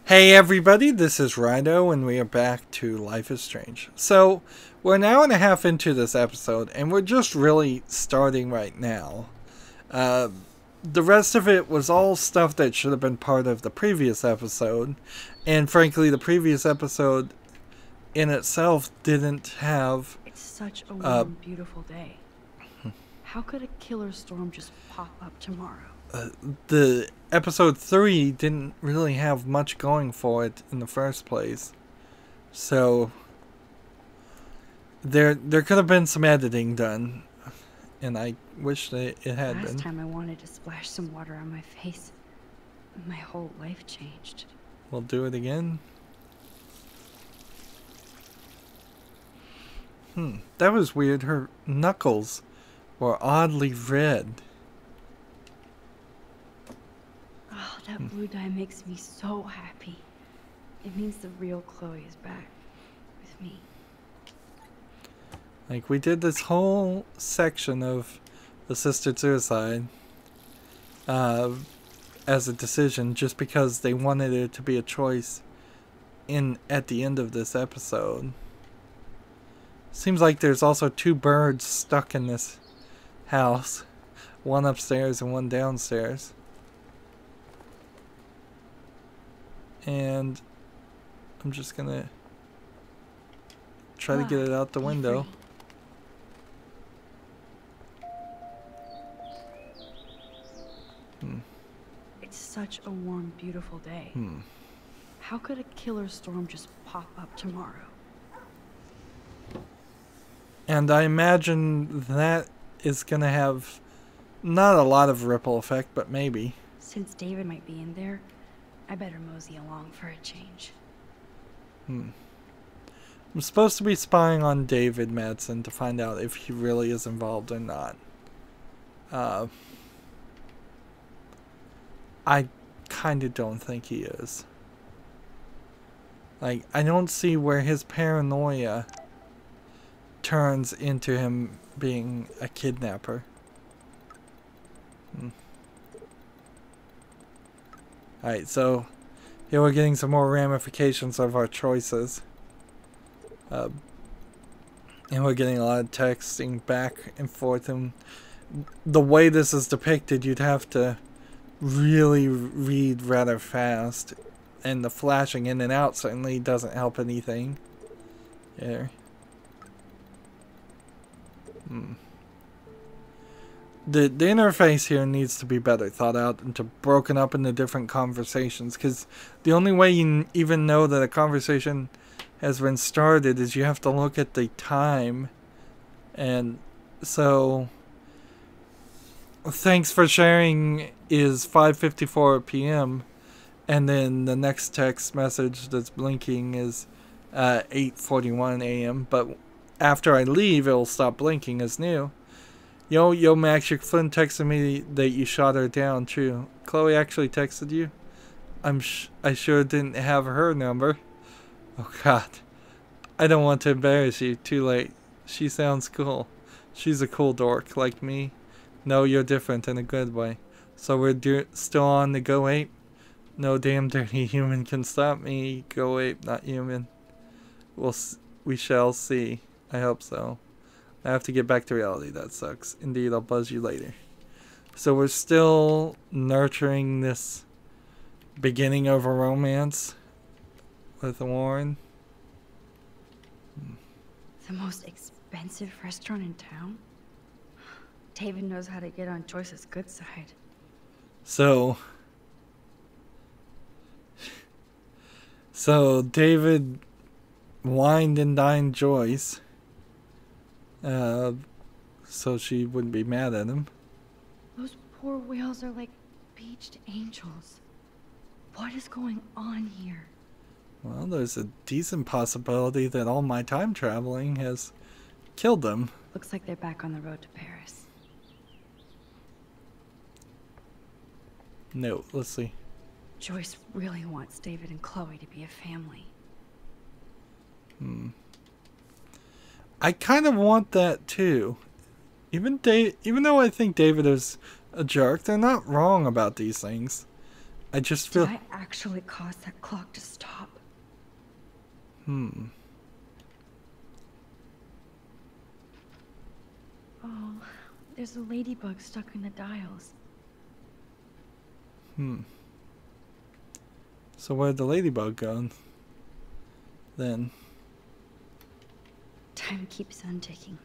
Hey everybody, this is Rydo and we are back to Life is Strange. So, we're an hour and a half into this episode and we're just really starting right now. The rest of it was all stuff that should have been part of the previous episode, and frankly the previous episode in itself didn't have... It's such a warm, beautiful day. How could a killer storm just pop up tomorrow? The episode 3 didn't really have much going for it in the first place. So there could have been some editing done, and I wish that it had been. Last time I wanted to splash some water on my face. My whole life changed. We'll do it again. That was weird. Her knuckles were oddly red. Oh, that blue dye makes me so happy. It means the real Chloe is back with me. Like, we did this whole section of assisted suicide as a decision just because they wanted it to be a choice at the end of this episode. Seems like there's also 2 birds stuck in this house. One upstairs and one downstairs. And I'm just gonna try to get it out the window. It's such a warm, beautiful day. How could a killer storm just pop up tomorrow? And I imagine that is gonna have not a lot of ripple effect, but maybe. Since David might be in there, I better mosey along for a change. I'm supposed to be spying on David Madsen to find out if he really is involved or not. I kind of don't think he is. Like, I don't see where his paranoia turns into him being a kidnapper. Alright, so here we're getting some more ramifications of our choices. And we're getting a lot of texting back and forth, and the way this is depicted, you'd have to really read rather fast, and the flashing in and out certainly doesn't help anything here. The interface here needs to be better thought out and broken up into different conversations, because the only way you even know that a conversation has been started is you have to look at the time. And so, thanks for sharing is 5:54 p.m. and then the next text message that's blinking is 8:41 a.m. but after I leave it'll stop blinking as new. Yo, Max, your friend texted me that you shot her down. True. Chloe actually texted you? I sure didn't have her number. Oh, God. I don't want to embarrass you. Too late. She sounds cool. She's a cool dork like me. No, you're different in a good way. So we're still on the Go Ape? No damn dirty human can stop me. Go Ape, not human. We shall see. I hope so. I have to get back to reality. That sucks. Indeed, I'll buzz you later. So we're still nurturing this beginning of a romance with Warren. The most expensive restaurant in town? David knows how to get on Joyce's good side. So David wined and dined Joyce. So she wouldn't be mad at him. Those poor whales are like beached angels. What is going on here? Well, there's a decent possibility that all my time traveling has killed them. Looks like they're back on the road to Paris. No, let's see. Joyce really wants David and Chloe to be a family. I kind of want that too. Even though I think David is a jerk, they're not wrong about these things. I just feel... Did I actually cause that clock to stop? Oh, there's a ladybug stuck in the dials. So where'd the ladybug go? Then... Time keeps on ticking.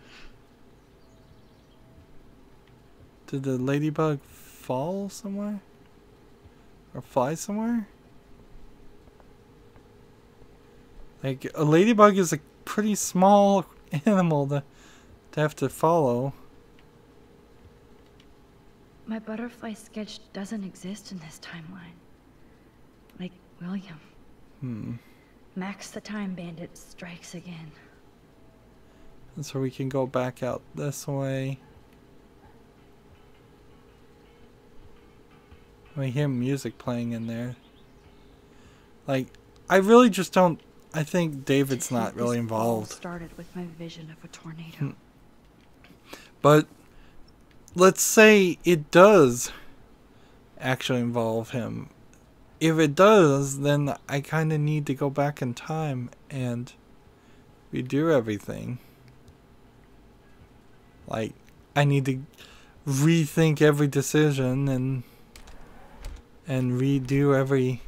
Did the ladybug fall somewhere? Or fly somewhere? Like, a ladybug is a pretty small animal to have to follow. My butterfly sketch doesn't exist in this timeline. Like William. Max the Time Bandit strikes again. And so we can go back out this way. We hear music playing in there. Like, I really just don't... I think David's not really involved. This all started with my vision of a tornado. But let's say it does actually involve him. If it does, then I kind of need to go back in time and redo everything. Like, I need to rethink every decision and redo every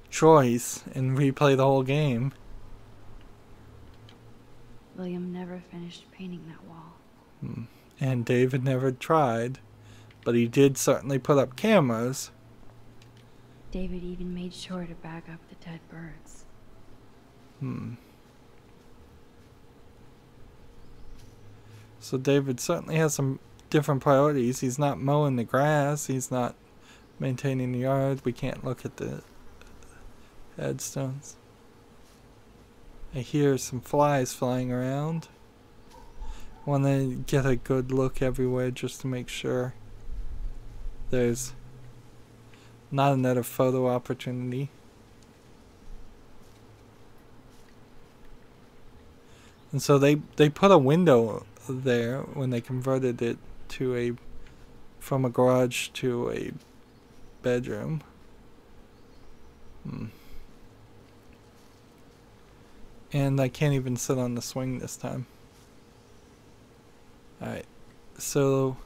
choice and replay the whole game. William never finished painting that wall. And David never tried, but he did certainly put up cameras. David even made sure to bag up the dead birds. So David certainly has some different priorities. He's not mowing the grass. He's not maintaining the yard. We can't look at the headstones. I hear some flies flying around. Want to get a good look everywhere just to make sure there's not another photo opportunity. And so they put a window there when they converted it to from a garage to a bedroom. And I can't even sit on the swing this time. Alright, so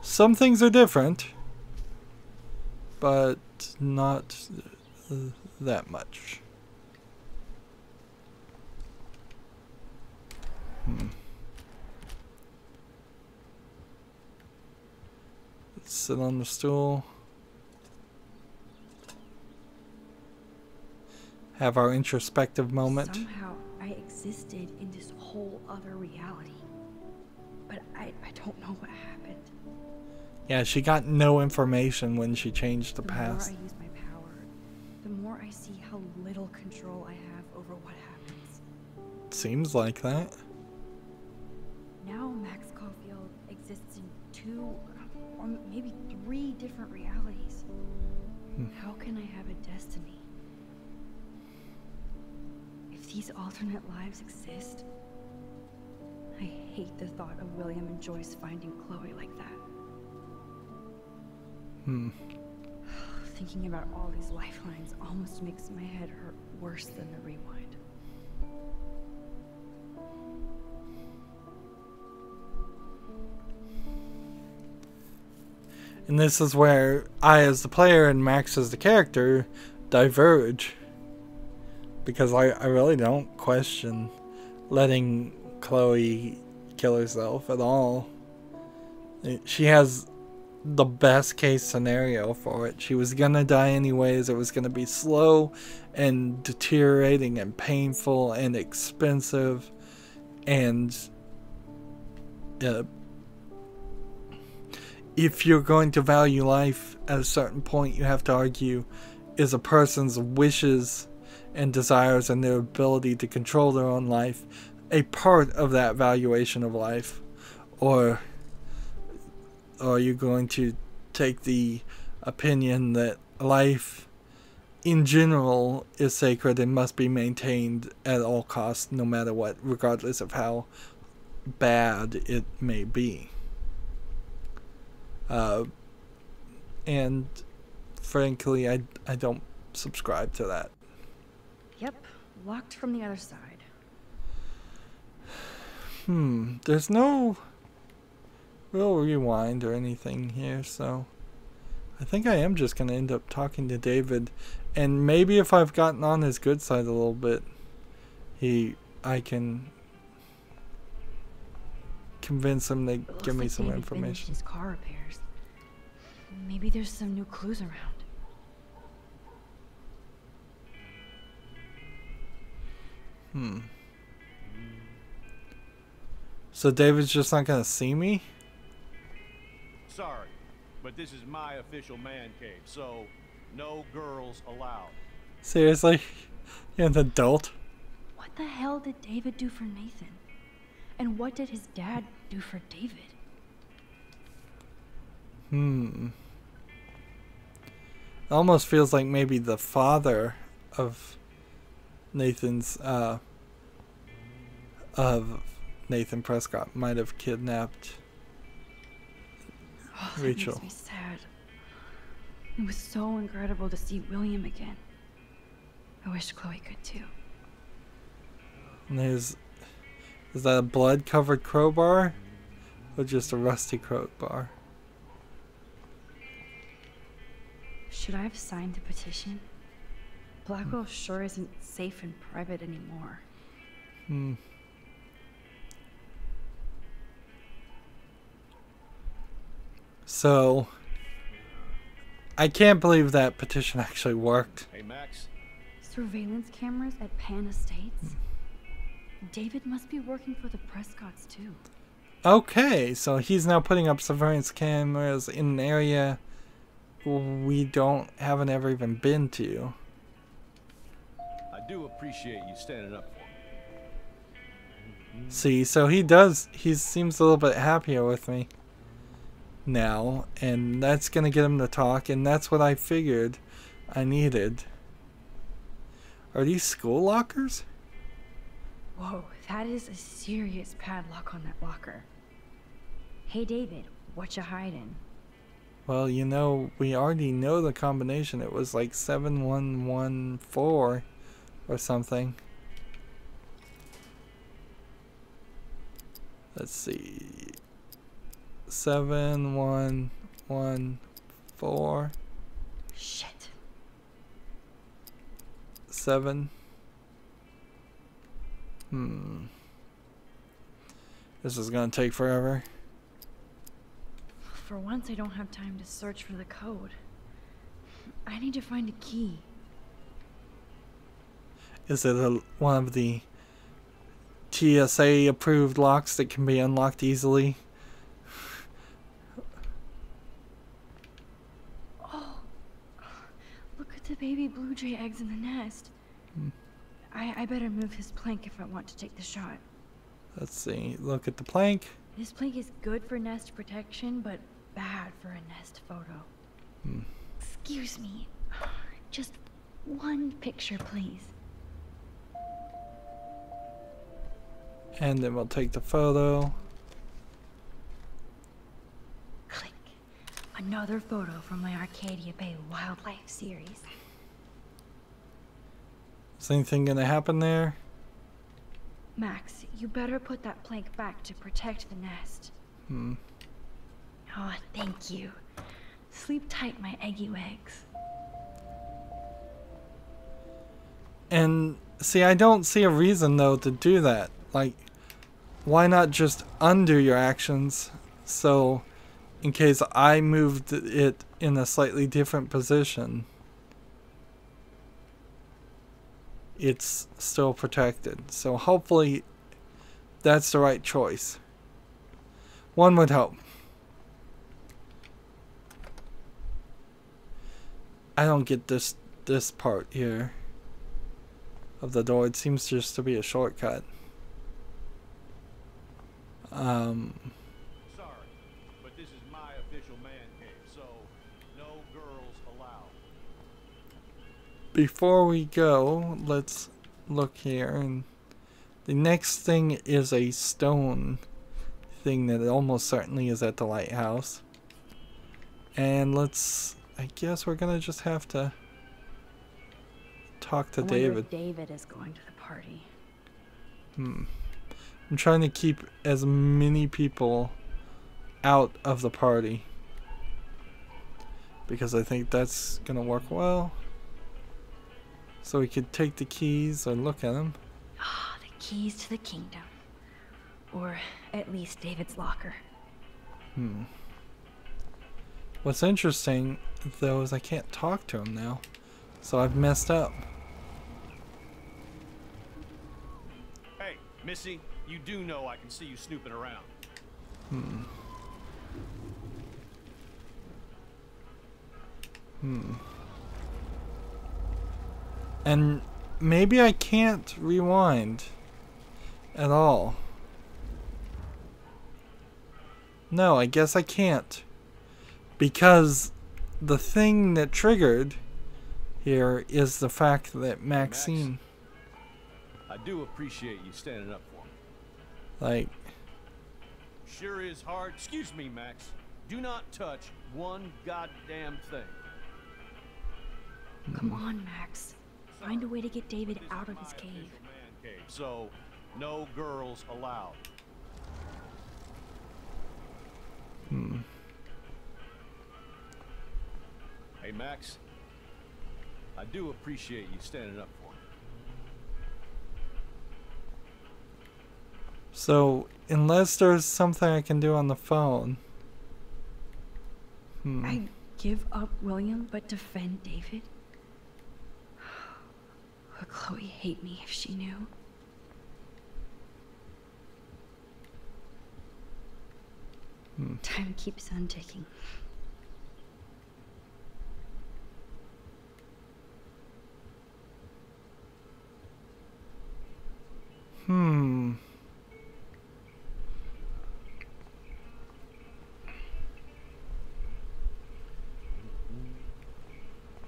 some things are different, but not that much. Let's sit on the stool. Have our introspective moment. Somehow I existed in this whole other reality. But I don't know what happened. Yeah, she got no information when she changed the past. The more I use my power, the more I see how little control I have over what happens. Seems like that. Now Max Caulfield exists in 2 or maybe 3 different realities. How can I have a destiny? If these alternate lives exist, I hate the thought of William and Joyce finding Chloe like that. Thinking about all these lifelines almost makes my head hurt worse than the rewind. And this is where I, as the player, and Max, as the character, diverge. Because I really don't question letting Chloe kill herself at all. She has the best case scenario for it. She was gonna die anyways. It was gonna be slow and deteriorating and painful and expensive. And if you're going to value life at a certain point, you have to argue, is a person's wishes and desires and their ability to control their own life a part of that valuation of life? Or are you going to take the opinion that life in general is sacred and must be maintained at all costs, no matter what, regardless of how bad it may be? And frankly, I don't subscribe to that. Yep, locked from the other side. There's no real rewind or anything here, so I think I am just going to end up talking to David. And maybe if I've gotten on his good side a little bit, I can convince him to give me some information. His car repairs. Maybe there's some new clues around. So David's just not gonna see me? Sorry, but this is my official man cave, so no girls allowed. Seriously? You're an adult? What the hell did David do for Nathan? And what did his dad do for David? It almost feels like maybe the father of Nathan's of Nathan Prescott might have kidnapped Rachel. That makes me sad. It was so incredible to see William again. I wish Chloe could too. And is that a blood-covered crowbar? Or just a rusty crowbar? Should I have signed the petition? Blackwell sure isn't safe and private anymore. So, I can't believe that petition actually worked. Hey, Max. Surveillance cameras at Pan Estates? David must be working for the Prescotts too. Okay, so he's now putting up surveillance cameras in an area we haven't ever even been to. I do appreciate you standing up for me. See, so he seems a little bit happier with me now, and that's gonna get him to talk, and that's what I figured I needed. Are these school lockers? Whoa, that is a serious padlock on that locker. Hey David, what you hiding? Well, you know, we already know the combination. It was like 7114 or something. Let's see. 7114. Shit. 7. This is gonna take forever. For once, I don't have time to search for the code. I need to find a key. Is it one of the TSA approved locks that can be unlocked easily? Oh, look at the baby blue jay eggs in the nest. I better move his plank if I want to take the shot. Let's see. Look at the plank. This plank is good for nest protection, but bad for a nest photo. Excuse me. Just one picture, please. And then we'll take the photo. Click. Another photo from my Arcadia Bay wildlife series. Is anything gonna happen there? Max, you better put that plank back to protect the nest. Oh, thank you. Sleep tight, my eggy legs. And see, I don't see a reason though to do that. Like, why not just undo your actions so in case I moved it in a slightly different position, it's still protected. So hopefully that's the right choice. One would hope. I don't get this part here of the door. It seems just to be a shortcut. Sorry, but this is my official man cave, so no girls allowed. Before we go, let's look here, and the next thing is a stone thing that almost certainly is at the lighthouse. And let's I guess we're gonna just have to talk to I wonder David. if David is going to the party. I'm trying to keep as many people out of the party because I think that's gonna work well. So we could take the keys or look at them. Ah, the keys to the kingdom. Or at least David's locker. What's interesting, though, is I can't talk to him now. So I've messed up. Hey, Missy, you do know I can see you snooping around. And maybe I can't rewind at all. No, I guess I can't. Because the thing that triggered here is the fact that Maxine, I do appreciate you standing up for me. like, Sure is hard. Excuse me, Max. Do not touch one goddamn thing. Come on, Max. Find a way to get David This out is of his my cave. official man cave, so no girls allowed. Hey, Max. I do appreciate you standing up for me. so unless there's something I can do on the phone. I give up William, but defend David? Would Chloe hate me if she knew? Time keeps on ticking.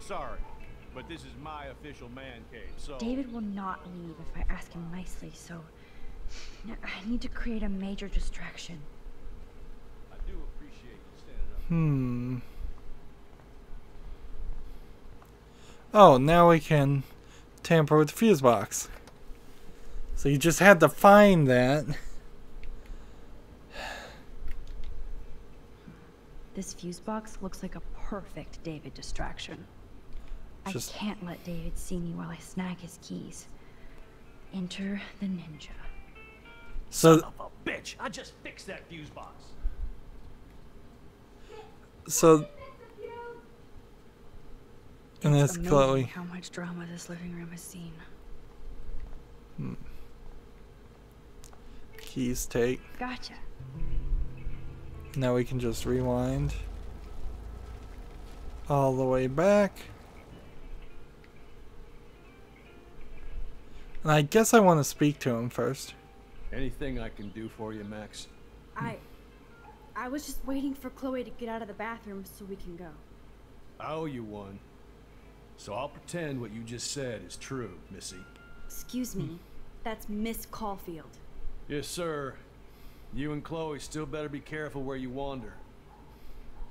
Sorry, but this is my official man cave, so... David will not leave if I ask him nicely, so I need to create a major distraction. I do appreciate you standing up. Oh, now we can tamper with the fuse box. So you just had to find that. This fuse box looks like a perfect David distraction. Just- I can't let David see me while I snag his keys. Enter the ninja. So, Son of a bitch! I just fixed that fuse box. so, and It's that's amazing Chloe. how much drama this living room has seen. Keys take. Gotcha. Now we can just rewind all the way back. And I guess I want to speak to him first. Anything I can do for you, Max? I was just waiting for Chloe to get out of the bathroom so we can go. I owe you one. So I'll pretend what you just said is true, Missy. Excuse me, that's Miss Caulfield. Yes, sir. You and Chloe still better be careful where you wander.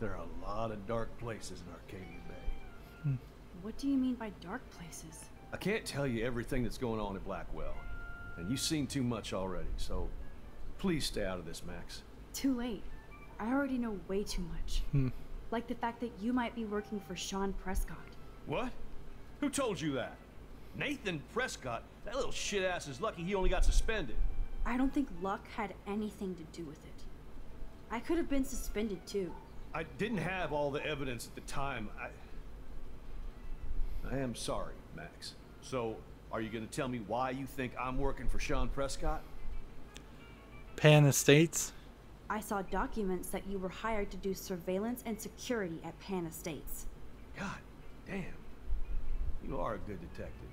There are a lot of dark places in Arcadia Bay. What do you mean by dark places? I can't tell you everything that's going on at Blackwell, and you've seen too much already, so please stay out of this, Max. Too late. I already know way too much. Like the fact that you might be working for Sean Prescott. What? Who told you that? Nathan Prescott? That little shit-ass is lucky he only got suspended. I don't think luck had anything to do with it. I could have been suspended too. I didn't have all the evidence at the time. I am sorry, Max. So, are you gonna tell me why you think I'm working for Sean Prescott? Pan Estates. I saw documents that you were hired to do surveillance and security at Pan Estates. God damn. You are a good detective.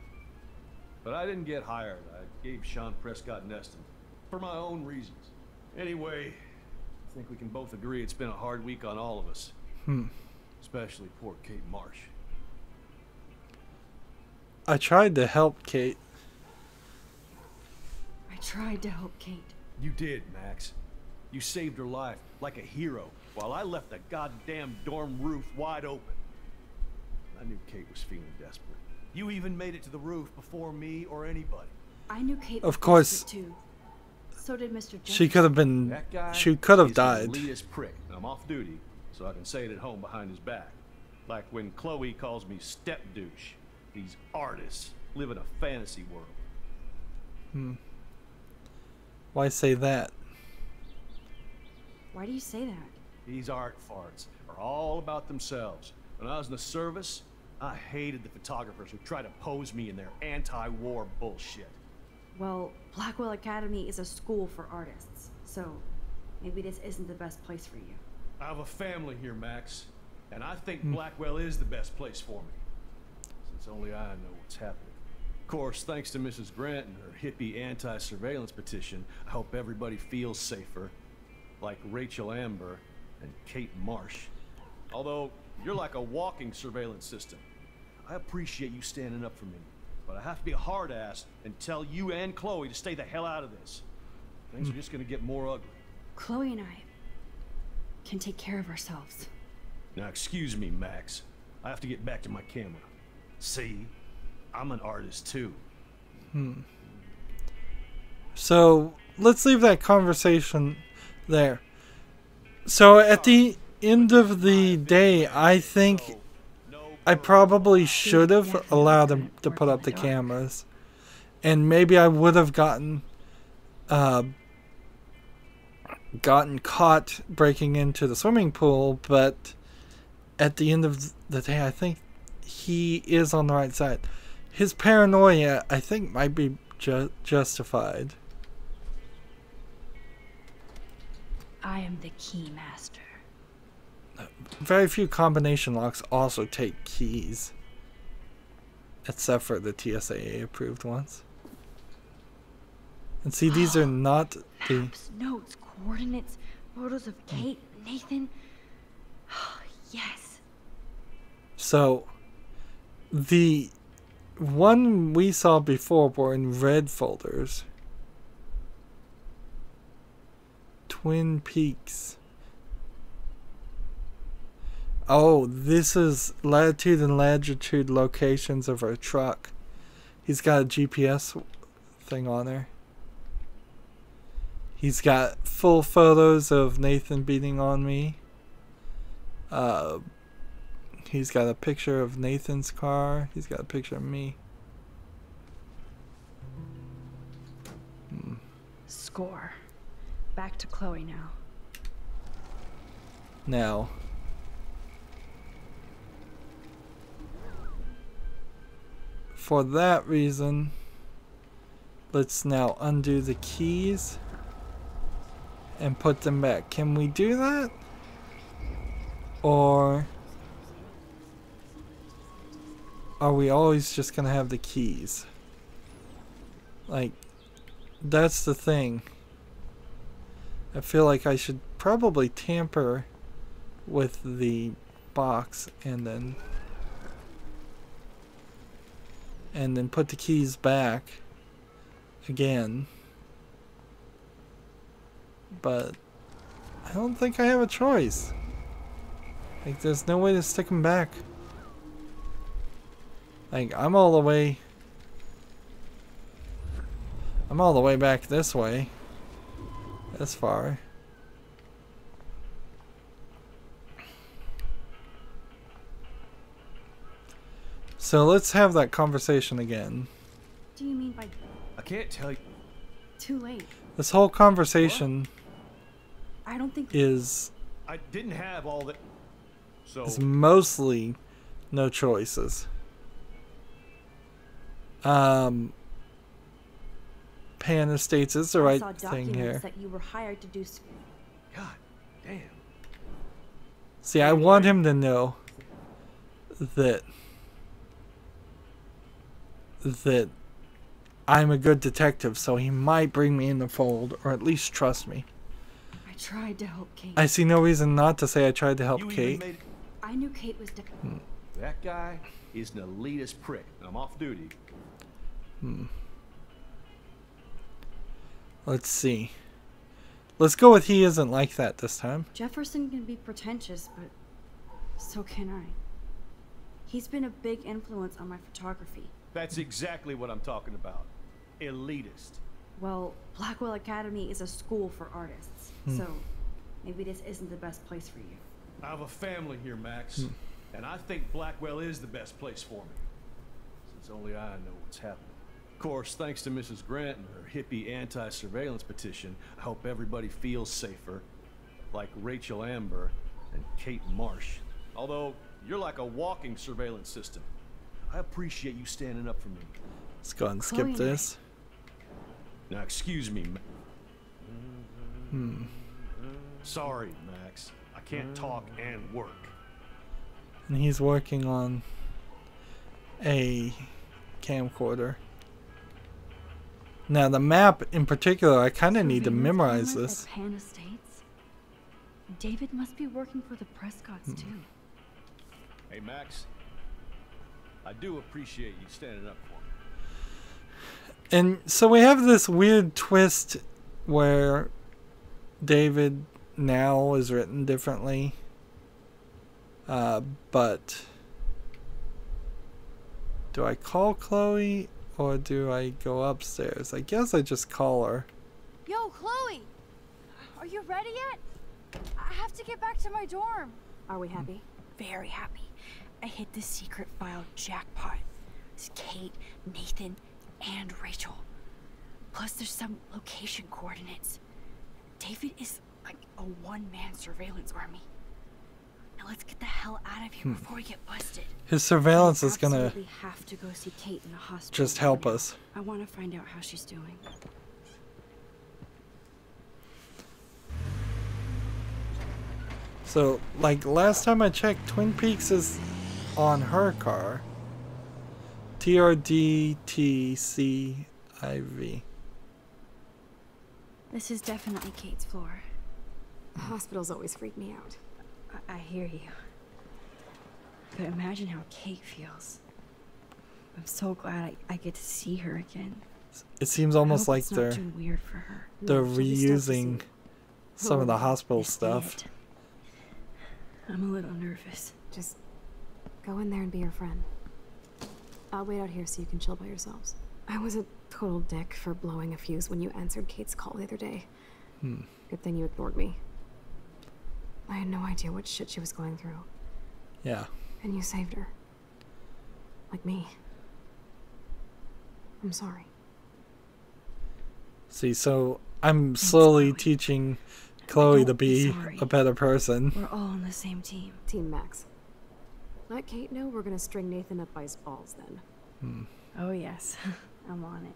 But I didn't get hired. I gave Sean Prescott Neston for my own reasons. Anyway, I think we can both agree it's been a hard week on all of us. Especially poor Kate Marsh. I tried to help Kate. I tried to help Kate. You did, Max. You saved her life like a hero while I left the goddamn dorm roof wide open. I knew Kate was feeling desperate. You even made it to the roof before me or anybody. I knew Kate Of was course. desperate too. So did Mr. Jefferson. She could have been. That guy She could have is died. the elitist prick, and I'm off duty, so I can say it at home behind his back. Like when Chloe calls me step douche. These artists live in a fantasy world. Why say that? Why do you say that? These art farts are all about themselves. When I was in the service, I hated the photographers who try to pose me in their anti-war bullshit. Well, Blackwell Academy is a school for artists, so maybe this isn't the best place for you. I have a family here, Max, and I think Blackwell is the best place for me. Since only I know what's happening. Of course, thanks to Mrs. Grant and her hippie anti-surveillance petition, I hope everybody feels safer. Like Rachel Amber and Kate Marsh. Although, you're like a walking surveillance system. I appreciate you standing up for me, but I have to be a hard ass and tell you and Chloe to stay the hell out of this. Things are just gonna get more ugly. Chloe and I can take care of ourselves. Now excuse me, Max. I have to get back to my camera. See, I'm an artist too. So let's leave that conversation there. So at the end of the day, I think I probably should have allowed him to put up the cameras, and maybe I would have gotten caught breaking into the swimming pool. But at the end of the day, I think he is on the right side. His paranoia, I think, might be justified. I am the key master. Very few combination locks also take keys, except for the TSAA approved ones. And see, these are not the... Maps, notes, coordinates, photos of Kate, Nathan. Yes. So, the one we saw before were in red folders. Twin Peaks. Oh, this is latitude and longitude locations of our truck. He's got a GPS thing on there. He's got full photos of Nathan beating on me. He's got a picture of Nathan's car. He's got a picture of me. Score. Back to Chloe now. Now, for that reason, let's now undo the keys and put them back. Can we do that? Or are we always just gonna have the keys? Like, that's the thing. I feel like I should probably tamper with the box and then put the keys back again. But I don't think I have a choice. Like, there's no way to stick them back. Like, I'm all the way back this way. This far. So let's have that conversation again. What do you mean by I can't tell you. too late? This whole conversation I don't think is I didn't have all that. So mostly no choices. Pan Estates is the I right saw thing documents here. that you were hired to do. God damn. See, I want him to know that I'm a good detective, so he might bring me in the fold, or at least trust me. I tried to help Kate. I see no reason not to say I tried to help You even Kate. made it. I knew Kate was. That guy is an elitist prick, and I'm off duty. Let's see. Let's go with he isn't like that this time. Jefferson can be pretentious, but so can I. He's been a big influence on my photography. That's exactly what I'm talking about. Elitist. Well, Blackwell Academy is a school for artists, so maybe this isn't the best place for you. I have a family here, Max, and I think Blackwell is the best place for me, since only I know what's happening. Of course, thanks to Mrs. Grant and her hippie anti-surveillance petition, I hope everybody feels safer, like Rachel Amber and Kate Marsh. Although, you're like a walking surveillance system. I appreciate you standing up for me. Let's go and Chloe skip and this. Now, excuse me. Sorry, Max. I can't talk and work. And he's working on a camcorder. Now the map in particular, I kind of need to memorize this. Pan Estates? David must be working for the Prescotts too. Hey, Max. I do appreciate you standing up for me. And so we have this weird twist where David now is written differently. But do I call Chloe or do I go upstairs? I guess I just call her. Yo, Chloe! Are you ready yet? I have to get back to my dorm. Are we happy? Very happy. I hit the secret file jackpot. It's Kate, Nathan, and Rachel. Plus there's some location coordinates. David is like a one-man surveillance army. Now let's get the hell out of here before we get busted. His surveillance is gonna Absolutely have to go see Kate in the hospital. just help now. us. I want to find out how she's doing. So, like last time I checked, Twin Peaks is on her car. TRDTCIV. This is definitely Kate's floor. Hospitals always freak me out. I hear you. But imagine how Kate feels. I'm so glad I get to see her again. It seems almost I hope like it's not they're too weird for her. they're No, she'll be stoked to reusing see some of the hospital This stuff. it. I'm a little nervous. Just go in there and be your friend. I'll wait out here so you can chill by yourselves. I was a total dick for blowing a fuse when you answered Kate's call the other day. Good thing you ignored me. I had no idea what shit she was going through. Yeah. And you saved her. Like me. I'm sorry. See, so I'm slowly Chloe. teaching Chloe to Don't be be sorry. a better person. We're all on the same team. Team Max. Let Kate know we're gonna string Nathan up by his balls then. Oh yes, I'm on it.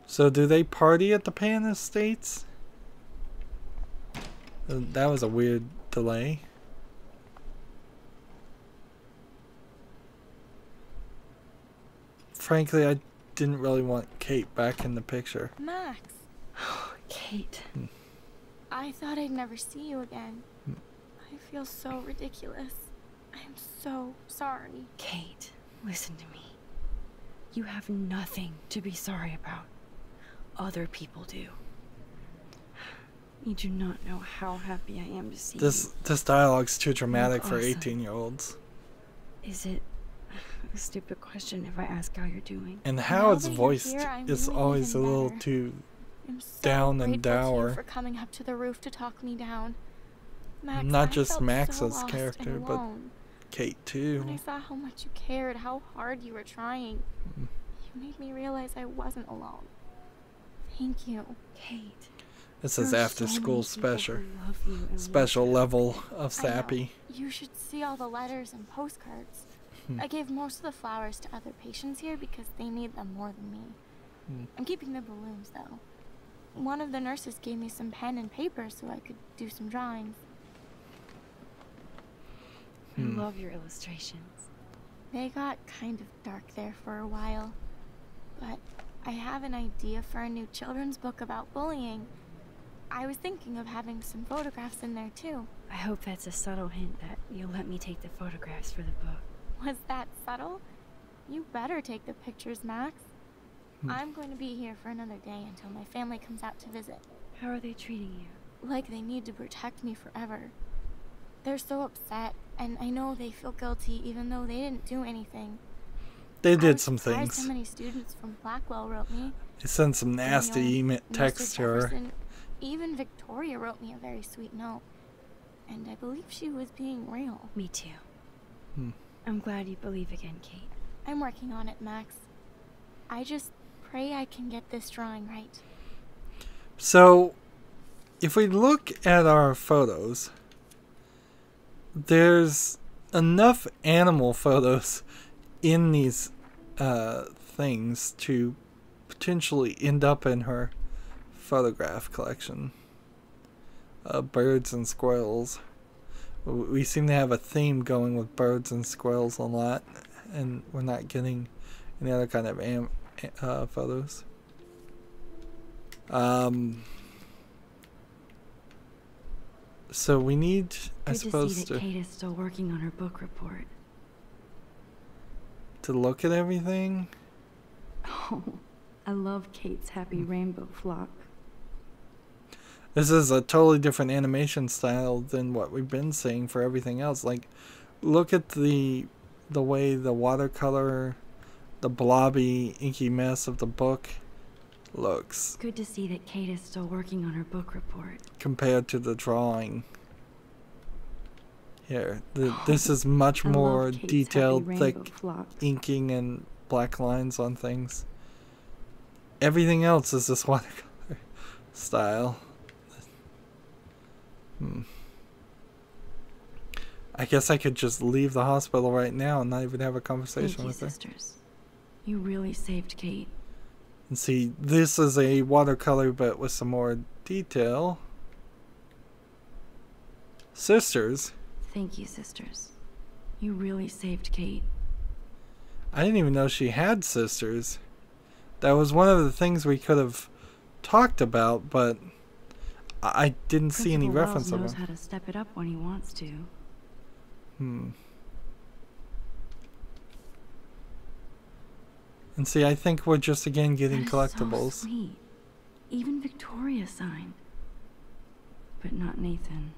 So do they party at the Pan Estates? That was a weird delay. Frankly, I didn't really want Kate back in the picture. Max, Kate. I thought I'd never see you again. I feel so ridiculous. I'm so sorry. Kate, listen to me. You have nothing to be sorry about. Other people do. You do not know how happy I am to see you. This dialogue's too dramatic for awesome. 18-year-olds. Is it a stupid question if I ask how you're doing? And Now how it's that you're voiced here, I'm is really always a even little better. too I'm so down and grateful to dour. you for coming up to the roof to talk me down. Max, Not I just felt Max's so lost character, and but alone. Kate When too. I saw how much you cared, how hard you were trying, you made me realize I wasn't alone. Thank you. Kate. This there is are after so school many people special. who love you and want Special you. level of I know. sappy. You should see all the letters and postcards. I gave most of the flowers to other patients here because they need them more than me. I'm keeping the balloons though. One of the nurses gave me some pen and paper so I could do some drawings. I love your illustrations. They got kind of dark there for a while. But I have an idea for a new children's book about bullying. I was thinking of having some photographs in there too. I hope that's a subtle hint that you'll let me take the photographs for the book. Was that subtle? You better take the pictures, Max. I'm going to be here for another day until my family comes out to visit. How are they treating you? Like they need to protect me forever. They're so upset, and I know they feel guilty even though they didn't do anything. They I did was some surprised things. How many students from Blackwell wrote me. They sent some nasty Daniel, texts Mr. to her. Jefferson, even Victoria wrote me a very sweet note. And I believe she was being real. Me too. Hmm. I'm glad you believe again, Kate. I'm working on it, Max. I just pray I can get this drawing right. So, if we look at our photos, there's enough animal photos in these things to potentially end up in her photograph collection. Birds and squirrels. We seem to have a theme going with birds and squirrels a lot, and we're not getting any other kind of photos. So we need, I suppose, to see that Kate is still working on her book report. to look at everything. Oh, I love Kate's happy rainbow flock. This is a totally different animation style than what we've been seeing for everything else. Like, look at the way the watercolor, the blobby, inky mess of the book looks Good to see that Kate is still working on her book report. compared to the drawing. Here, this is much more Kate's detailed, happy thick rainbow flock. inking and black lines on things. Everything else is this watercolor style. I guess I could just leave the hospital right now and not even have a conversation Thank you, with her. sisters. You really saved Kate. And see, this is a watercolor but with some more detail. Sisters? Thank you, sisters. You really saved Kate. I didn't even know she had sisters. That was one of the things we could have talked about, but I didn't see any Principal reference Wells of knows them. how to step it up when he wants to. And see, I think we're just again getting That is collectibles. So sweet. Even Victoria signed. But not Nathan.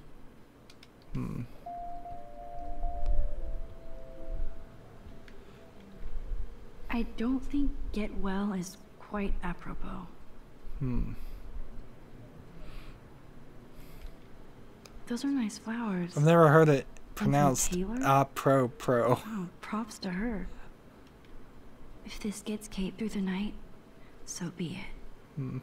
I don't think get well is quite apropos. Those are nice flowers. I've never heard it from pronounced Taylor? pro. Oh, props to her. If this gets Kate through the night, so be it.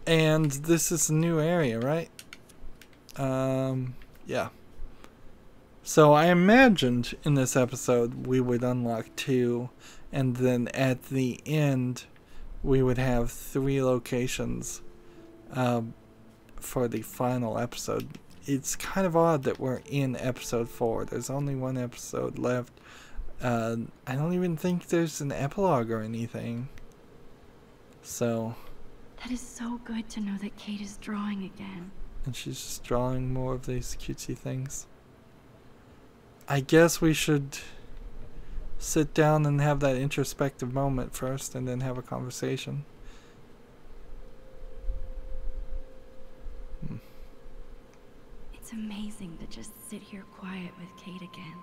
And this is a new area, right? Yeah. So I imagined in this episode we would unlock 2, and then at the end we would have 3 locations for the final episode. It's kind of odd that we're in episode 4. There's only 1 episode left. I don't even think there's an epilogue or anything. So... That is so good to know that Kate is drawing again. and she's just drawing more of these cutesy things. I guess we should sit down and have that introspective moment first and then have a conversation. It's amazing to just sit here quiet with Kate again.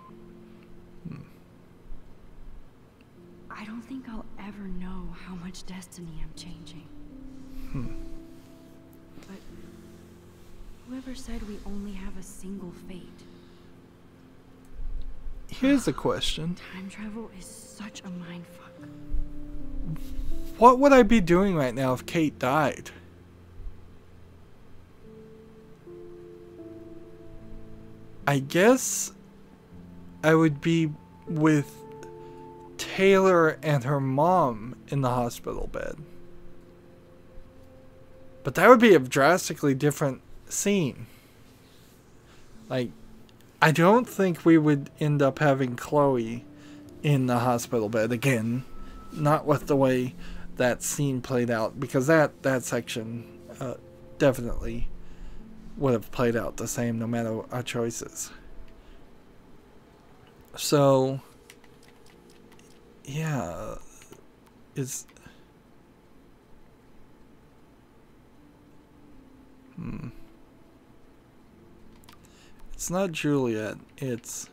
I don't think I'll ever know how much destiny I'm changing. But whoever said we only have a single fate? Here's a question. Time travel is such a mindfuck. What would I be doing right now if Kate died? I guess I would be with Taylor and her mom in the hospital bed. But that would be a drastically different scene. Like, I don't think we would end up having Chloe in the hospital bed again. Not with the way that scene played out, because that section definitely would have played out the same no matter our choices. So, yeah, It's not Juliet. It's...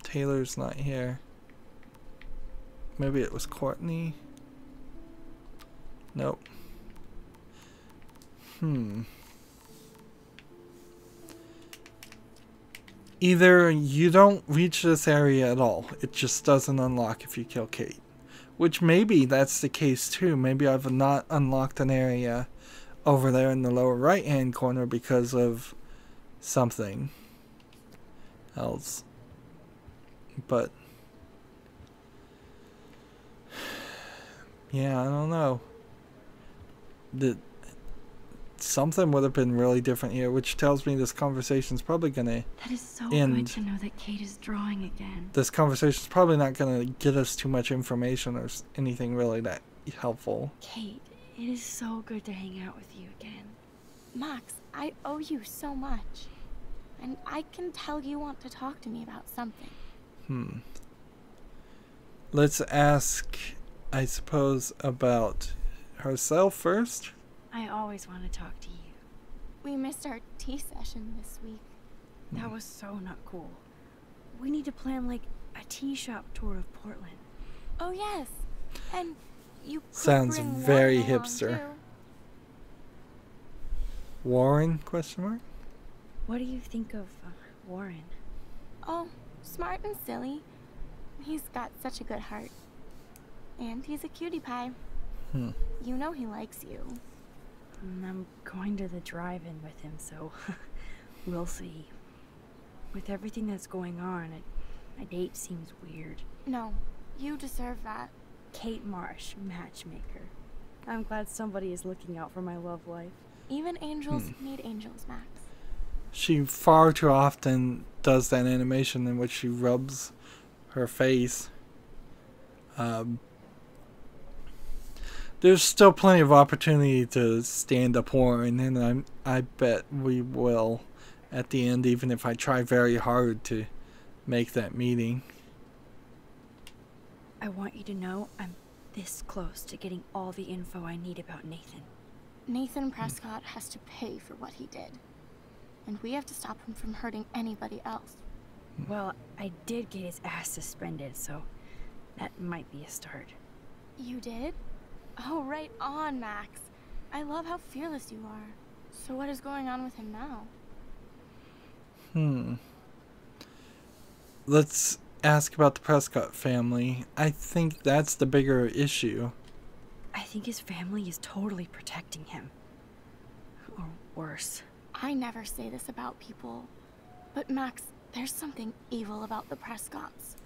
Taylor's not here. Maybe it was Courtney? Nope. Either you don't reach this area at all. It just doesn't unlock if you kill Kate. Which maybe that's the case too. Maybe I've not unlocked an area over there in the lower right hand corner because of something else. But yeah, I don't know. Something would have been really different here, which tells me this conversation's probably gonna That is so end. good to know that Kate is drawing again. This conversation's probably not gonna get us too much information or anything really that helpful. Kate, it is so good to hang out with you again. Max, I owe you so much. And I can tell you want to talk to me about something. Let's ask, I suppose, about herself first. I always want to talk to you. We missed our tea session this week. That was so not cool. We need to plan like a tea shop tour of Portland. Oh yes, and you could Sounds bring very Warren along, hipster. too. Warren? Question mark? What do you think of Warren? Oh, smart and silly. He's got such a good heart. And he's a cutie pie. You know he likes you. I'm going to the drive-in with him, so we'll see. With everything that's going on, a date seems weird. No, you deserve that. Kate Marsh, matchmaker. I'm glad somebody is looking out for my love life. Even angels need angels, Max. She far too often does that animation in which she rubs her face. There's still plenty of opportunity to stand up Warren, and I bet we will at the end, even if I try very hard to make that meeting. I want you to know I'm this close to getting all the info I need about Nathan. Nathan Prescott has to pay for what he did. And we have to stop him from hurting anybody else. Well, I did get his ass suspended, so that might be a start. You did? Oh, right on, Max. I love how fearless you are. So what is going on with him now? Let's ask about the Prescott family. I think that's the bigger issue. I think his family is totally protecting him. Or worse. I never say this about people. But Max, there's something evil about the Prescotts.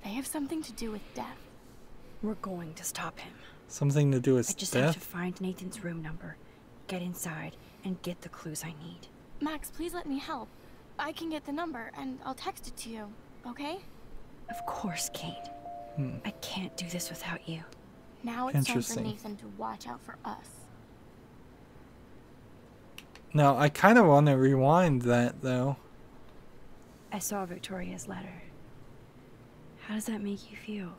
They have something to do with death. We're going to stop him. Something to do with I just have to death? find Nathan's room number, get inside, and get the clues I need. Max, please let me help. I can get the number, and I'll text it to you, okay? Of course, Kate. I can't do this without you. Now it's time for Interesting. Nathan to watch out for us. Now, I kind of want to rewind that, though. I saw Victoria's letter. How does that make you feel?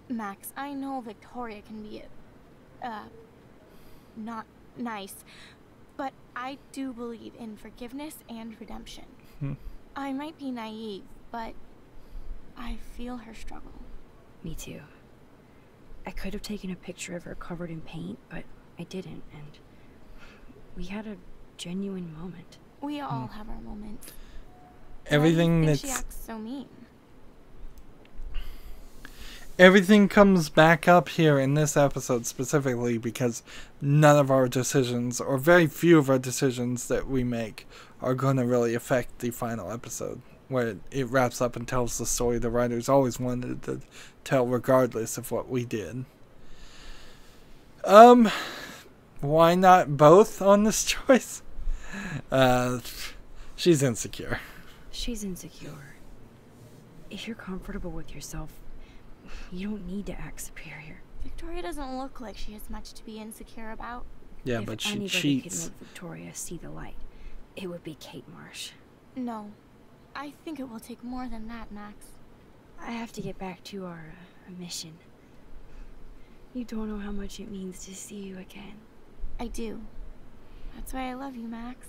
Max, I know Victoria can be, not nice, but I do believe in forgiveness and redemption. I might be naive, but I feel her struggle. Me too. I could have taken a picture of her covered in paint, but I didn't, and we had a genuine moment. We all have our moments. Everything Why do you think that's... she acts so mean? Everything comes back up here in this episode specifically because none of our decisions, or very few of our decisions that we make, are going to really affect the final episode, where it wraps up and tells the story the writers always wanted to tell regardless of what we did. Why not both on this choice? She's insecure. She's insecure. If you're comfortable with yourself, you don't need to act superior. Victoria doesn't look like she has much to be insecure about. Yeah, If but she anybody cheats. could make Victoria see the light, it would be Kate Marsh. No, I think it will take more than that, Max. I have to get back to our mission. You don't know how much it means to see you again. I do. That's why I love you, Max.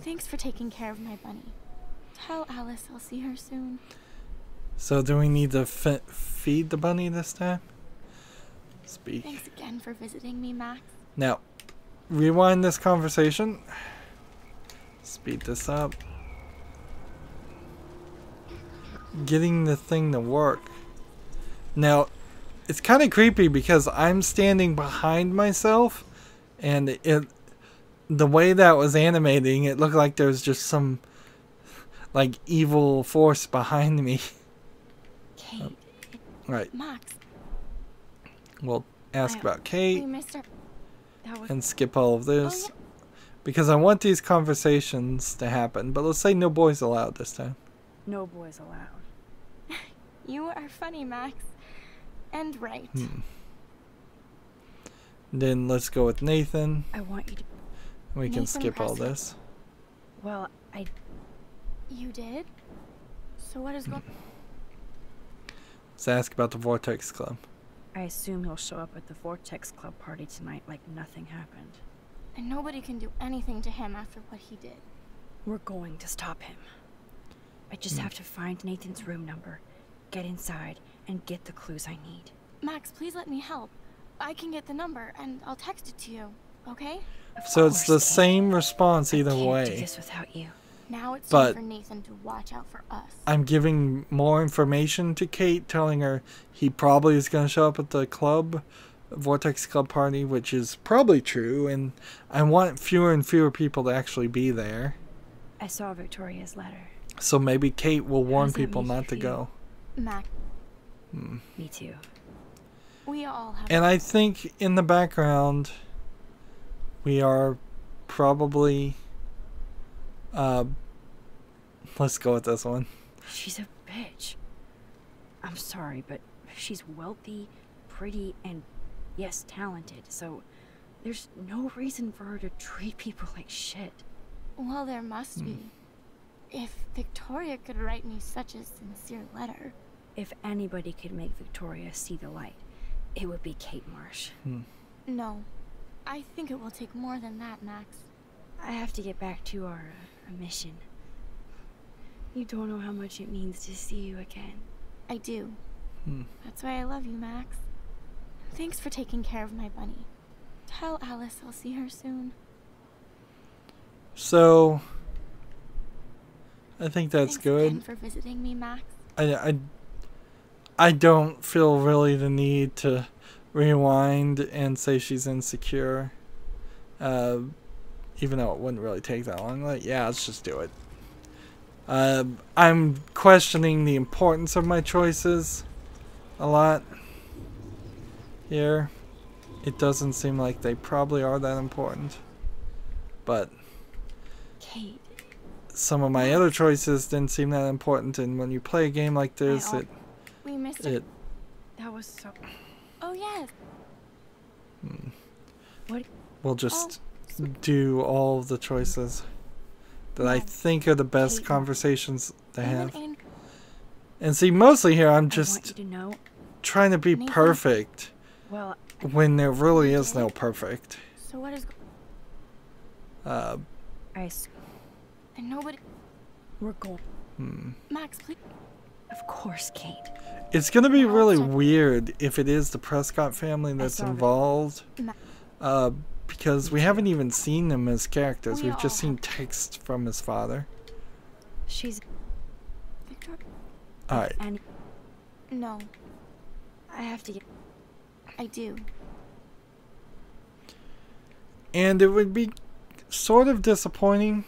Thanks for taking care of my bunny. Tell Alice I'll see her soon. So do we need to feed the bunny this time? Speak. Thanks again for visiting me, Max. Now, rewind this conversation. Speed this up. Getting the thing to work. Now, it's kind of creepy because I'm standing behind myself, and the way that was animating, it looked like there was just some like evil force behind me. Kate. Right. Max. We'll ask about Kate We missed her. and skip all of this because I want these conversations to happen. But let's say no boys allowed this time. No boys allowed. You are funny, Max. And right. Then let's go with Nathan. I want you to... We can Nathan skip all Prescott. this. Well, You did? So what is going... Let's ask about the Vortex Club. I assume he'll show up at the Vortex Club party tonight like nothing happened. And nobody can do anything to him after what he did. We're going to stop him. I just have to find Nathan's room number, get inside, and get the clues I need. Max, please let me help. I can get the number, and I'll text it to you, okay? So it's the course, Kate. same response either I can't do way. this without you. Now it's But- time for Nathan to watch out for us. I'm giving more information to Kate, telling her he probably is going to show up at the club, Vortex Club party, which is probably true, and I want fewer and fewer people to actually be there. I saw Victoria's letter. So maybe Kate will warn does that people make you not to feel? go. Max, Me too. we all have... And I think in the background, we are probably... let's go with this one. She's a bitch. I'm sorry, but she's wealthy, pretty, and yes, talented, so there's no reason for her to treat people like shit. Well, there must be. If Victoria could write me such a sincere letter. If anybody could make Victoria see the light, it would be Kate Marsh. No. I think it will take more than that, Max. I have to get back to our mission. You don't know how much it means to see you again. I do. That's why I love you, Max. Thanks for taking care of my bunny. Tell Alice I'll see her soon. So, I think that's Thanks good. again for visiting me, Max. I don't feel really the need to rewind and say she's insecure. Even though it wouldn't really take that long. Like, yeah, let's just do it. I'm questioning the importance of my choices a lot here. It doesn't seem like they probably are that important. But Kate, some of my other choices didn't seem that important, and when you play a game like this, We missed it. that was so... Oh, yes. What? we'll just do all of the choices that I think are the best Kate. conversations to have. And And see, mostly here I'm I want just you to know, trying to be Nathan. perfect well, when there really is no perfect. so what is... Uh, And nobody... we're going... Max, please... Of course, Kate. it's gonna be really check. weird if it is the Prescott family that's saw that. involved. Ma- Because we haven't even seen them as characters. We We've just all seen have- text from his father. She's... Victor... Alright. And No, I have to get... I do. And it would be sort of disappointing.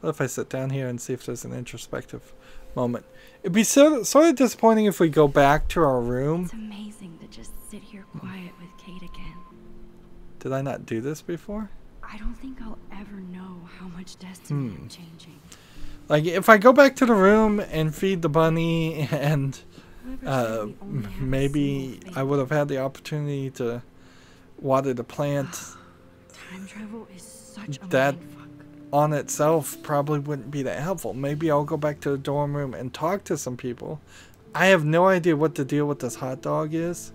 What if I sit down here and see if there's an introspective moment? It'd be sort of disappointing if we go back to our room. It's amazing to just sit here quiet with Kate again. Did I not do this before? I don't think I'll ever know how much destiny I'm changing. Like, if I go back to the room and feed the bunny and Whoever said we only have a maybe single I fate. would have had the opportunity to water the plant, Time travel is such a That- mindfuck. on itself probably wouldn't be that helpful. Maybe I'll go back to the dorm room and talk to some people. I have no idea what the deal with this hot dog is.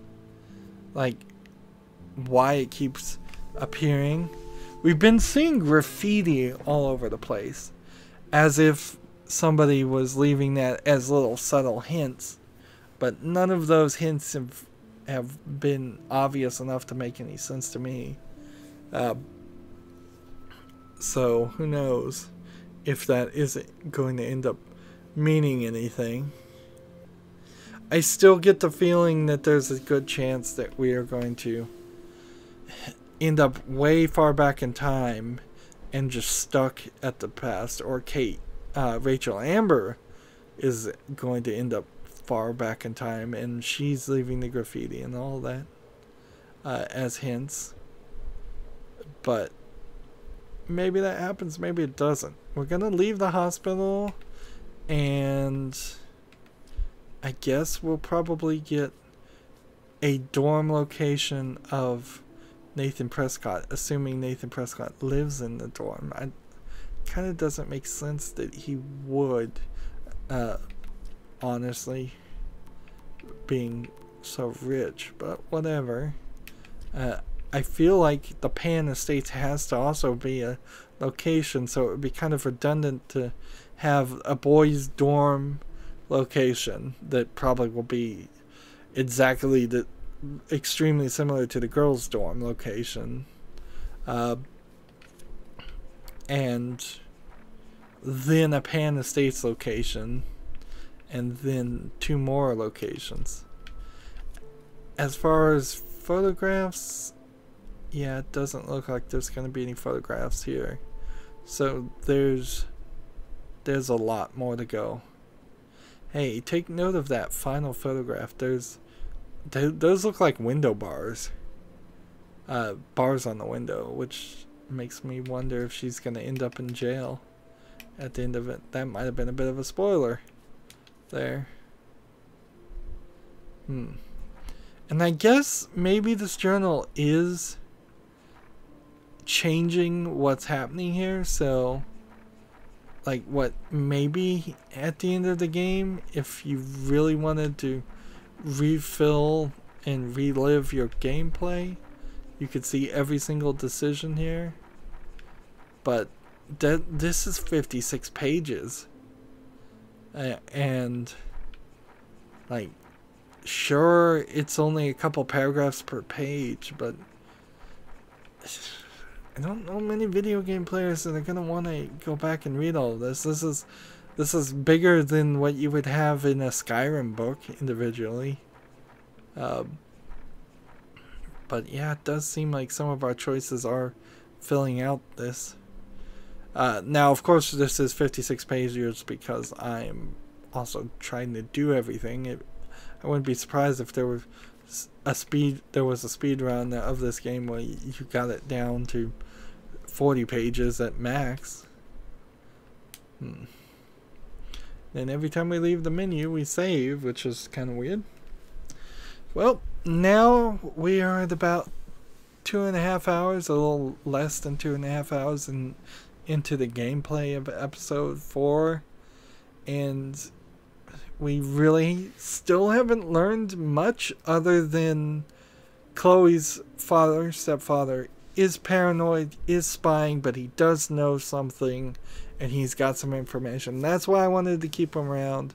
Like, why it keeps appearing. We've been seeing graffiti all over the place, as if somebody was leaving that as little subtle hints, but none of those hints have been obvious enough to make any sense to me. So who knows if that isn't going to end up meaning anything. I still get the feeling that there's a good chance that we are going to end up way far back in time and just stuck at the past, or Kate, Rachel Amber is going to end up far back in time and she's leaving the graffiti and all that as hints. But maybe that happens, maybe it doesn't. We're gonna leave the hospital, and I guess we'll probably get a dorm location of Nathan Prescott, assuming Nathan Prescott lives in the dorm. It kind of doesn't make sense that he would, honestly, being so rich, but whatever. I feel like the Pan Estates has to also be a location, so it would be kind of redundant to have a boys' dorm location that probably will be exactly extremely similar to the girls' dorm location, and then a Pan Estates location, and then 2 more locations. As far as photographs, yeah, it doesn't look like there's going to be any photographs here. So there's a lot more to go. Hey, take note of that final photograph. Those look like window bars. Bars on the window, which makes me wonder if she's going to end up in jail at the end of it. That might have been a bit of a spoiler there. And I guess maybe this journal is changing what's happening here, so like what maybe at the end of the game, if you really wanted to refill and relive your gameplay, you could see every single decision here. But this is 56 pages, and like, sure, it's only a couple paragraphs per page, but I don't know many video game players that are gonna want to go back and read all of this. This is bigger than what you would have in a Skyrim book individually. But yeah, it does seem like some of our choices are filling out this. Now, of course, this is 56 pages because I'm also trying to do everything. I wouldn't be surprised if there was a speed run of this game where you got it down to 40 pages at max. Then every time we leave the menu, we save, which is kind of weird. Well, now we are at about 2.5 hours, a little less than 2.5 hours into the gameplay of episode 4, and we really still haven't learned much other than Chloe's stepfather, is paranoid, is spying, but he does know something, and he's got some information. That's why I wanted to keep him around.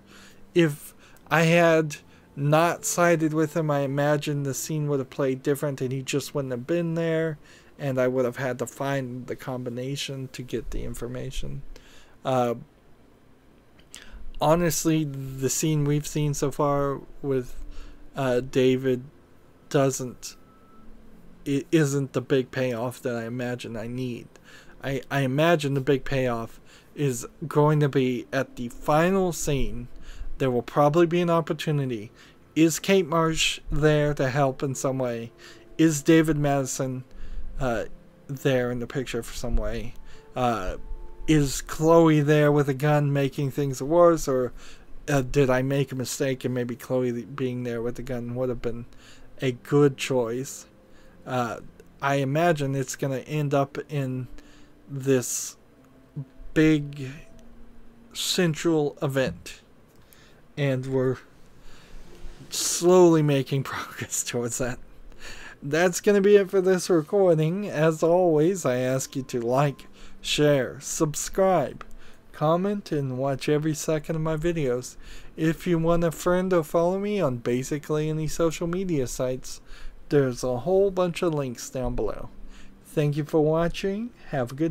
If I had not sided with him, I imagine the scene would have played different, and he just wouldn't have been there, and I would have had to find the combination to get the information. Honestly, the scene we've seen so far with David isn't the big payoff that I imagine I need. I imagine the big payoff is going to be at the final scene. There will probably be an opportunity. Is Kate Marsh there to help in some way? Is David Madison there in the picture for some way? Is Chloe there with a gun making things worse, or did I make a mistake and maybe Chloe being there with a gun would have been a good choice? I imagine it's going to end up in this big central event, and we're slowly making progress towards that. that's going to be it for this recording. As always, I ask you to like, share, subscribe, comment, and watch every second of my videos. If you want a friend or follow me on basically any social media sites, there's a whole bunch of links down below. Thank you for watching. Have a good